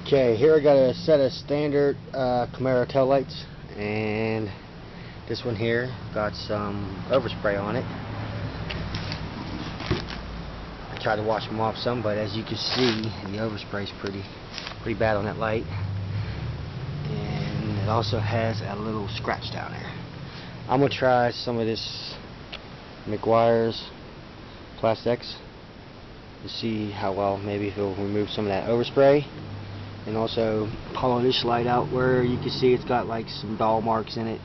Okay, here I got a set of standard Camaro taillights, and this one here got some overspray on it. I tried to wash them off some, but as you can see, the overspray is pretty bad on that light, and it also has a little scratch down there. I'm gonna try some of this Meguiars Plastx to see how well, maybe if it'll remove some of that overspray. And also hollow this light out where you can see it's got like some dull marks in it,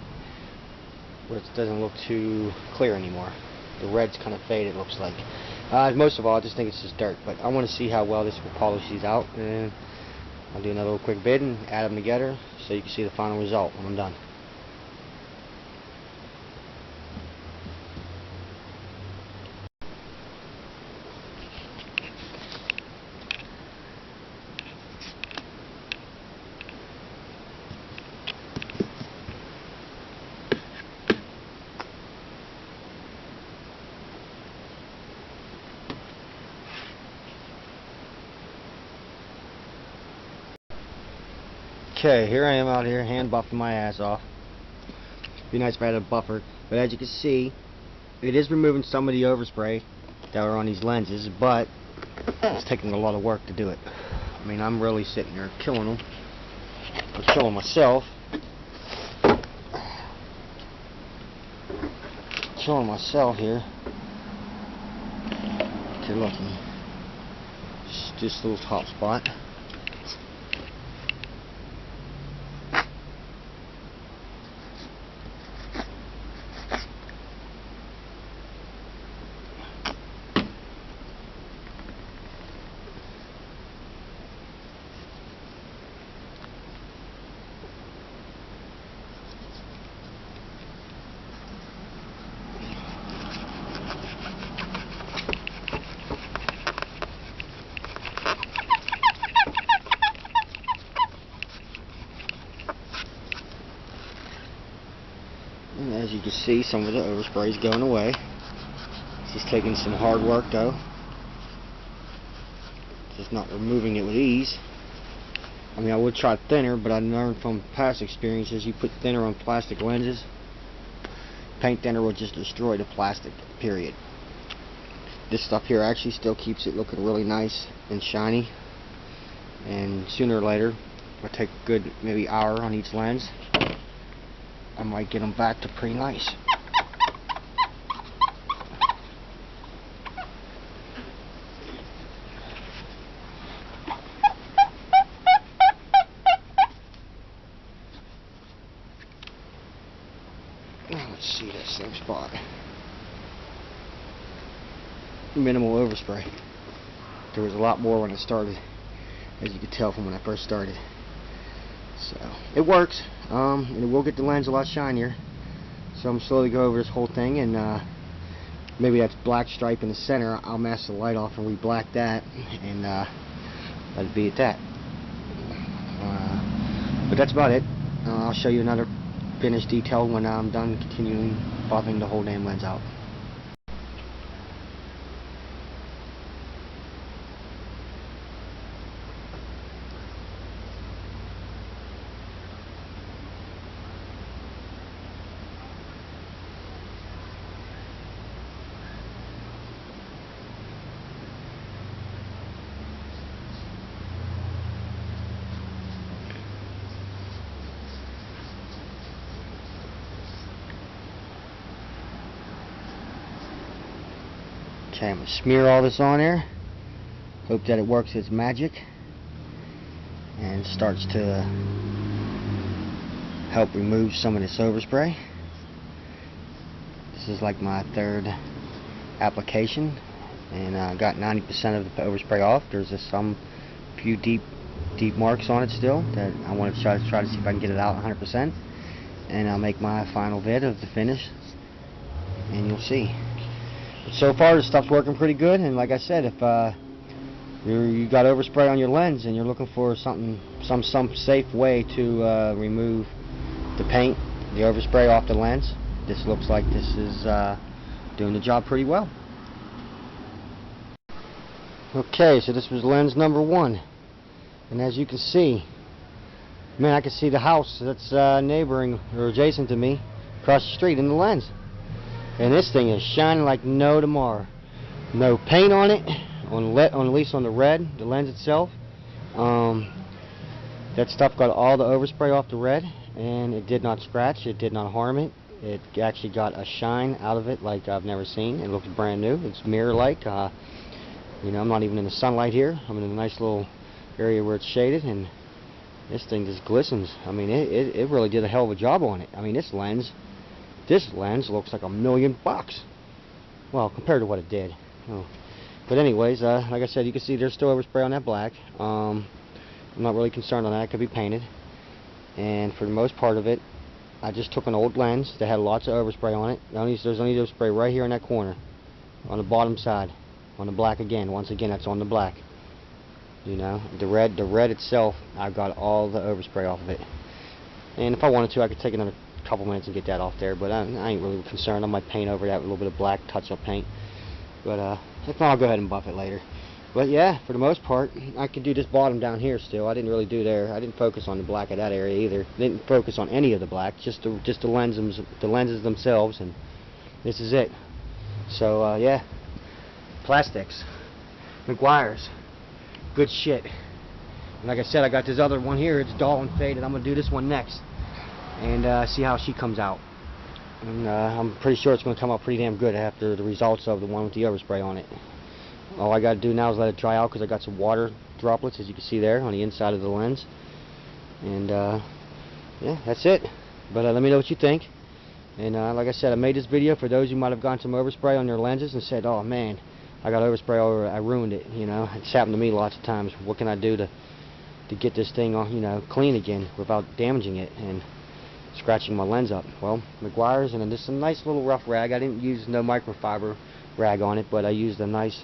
where it doesn't look too clear anymore. The red's kind of faded, it looks like. Most of all, I just think it's just dirt, but I want to see how well this will polish these out, and I'll do another little quick bid and add them together so you can see the final result when I'm done. Okay, here I am out here hand buffing my ass off. Be nice if I had a buffer, but as you can see, it is removing some of the overspray that are on these lenses, but it's taking a lot of work to do it. I mean, I'm really sitting there killing them. I'm killing myself. Killing myself here. Okay, look, just this little top spot. And as you can see, some of the overspray is going away. It's just taking some hard work though. Just not removing it with ease. I mean, I would try thinner, but I learned from past experiences, you put thinner on plastic lenses, paint thinner will just destroy the plastic, period. This stuff here actually still keeps it looking really nice and shiny, and sooner or later, if I take a good maybe hour on each lens, I might get them back to pretty nice. Now let's see that same spot. Minimal overspray. There was a lot more when I started, as you could tell from when I first started. So it works, and it will get the lens a lot shinier. So I'm slowly go over this whole thing, and maybe that's black stripe in the center. I'll mask the light off and re-black that, and let it be at that. But that's about it. I'll show you another finished detail when I'm done continuing buffing the whole damn lens out. Okay, I'm going to smear all this on there. Hope that it works its magic and starts to help remove some of this overspray. This is like my third application, and I got 90% of the overspray off. There's just some few deep marks on it still that I want to try to see if I can get it out 100%, and I'll make my final vid of the finish, and you'll see. But so far, the stuff's working pretty good, and like I said, if you got overspray on your lens and you're looking for some safe way to remove the paint, the overspray off the lens, this looks like this is doing the job pretty well. Okay, so this was lens number 1. And as you can see, man, I can see the house that's neighboring or adjacent to me across the street in the lens. And this thing is shining like no tomorrow. No paint on it, at least on the red, the lens itself. That stuff got all the overspray off the red, and it did not scratch, it did not harm it. It actually got a shine out of it like I've never seen. It looks brand new. It's mirror-like. You know, I'm not even in the sunlight here. I'm in a nice little area where it's shaded, and this thing just glistens. I mean, it really did a hell of a job on it. I mean, this lens looks like $1 million. Well, compared to what it did. Oh. But anyways, like I said, you can see there's still overspray on that black. I'm not really concerned on that. It could be painted. And for the most part of it, I just took an old lens that had lots of overspray on it. There's only overspray right here in that corner, on the bottom side, on the black again. Once again, that's on the black. You know, the red itself, I got all the overspray off of it. And if I wanted to, I could take another couple minutes and get that off there. But I ain't really concerned. I might paint over that with a little bit of black touch-up paint. But if not, I'll go ahead and buff it later. But yeah, for the most part, I could do this bottom down here still. I didn't really do there. I didn't focus on the black of that area either. Didn't focus on any of the black, just the lenses themselves, and this is it. So yeah, Plastx, Meguiars, good shit. And like I said, I got this other one here. It's dull and faded. I'm gonna do this one next, and see how she comes out. And I'm pretty sure it's gonna come out pretty damn good after the results of the one with the overspray on it. All I got to do now is let it dry out, because I got some water droplets, as you can see there, on the inside of the lens. And yeah, that's it. But let me know what you think. And like I said, I made this video for those who might have gotten some overspray on their lenses and said, oh man, I got overspray over, I ruined it. You know, it's happened to me lots of times. What can I do to get this thing, you know, clean again without damaging it and scratching my lens up? Well, Meguiars, and then just a nice little rough rag. I didn't use no microfiber rag on it, but I used a nice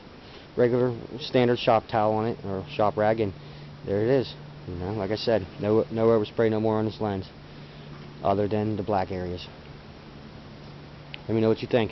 regular standard shop towel on it, or shop rag, and there it is. You know, like I said, no overspray no more on this lens, other than the black areas. Let me know what you think.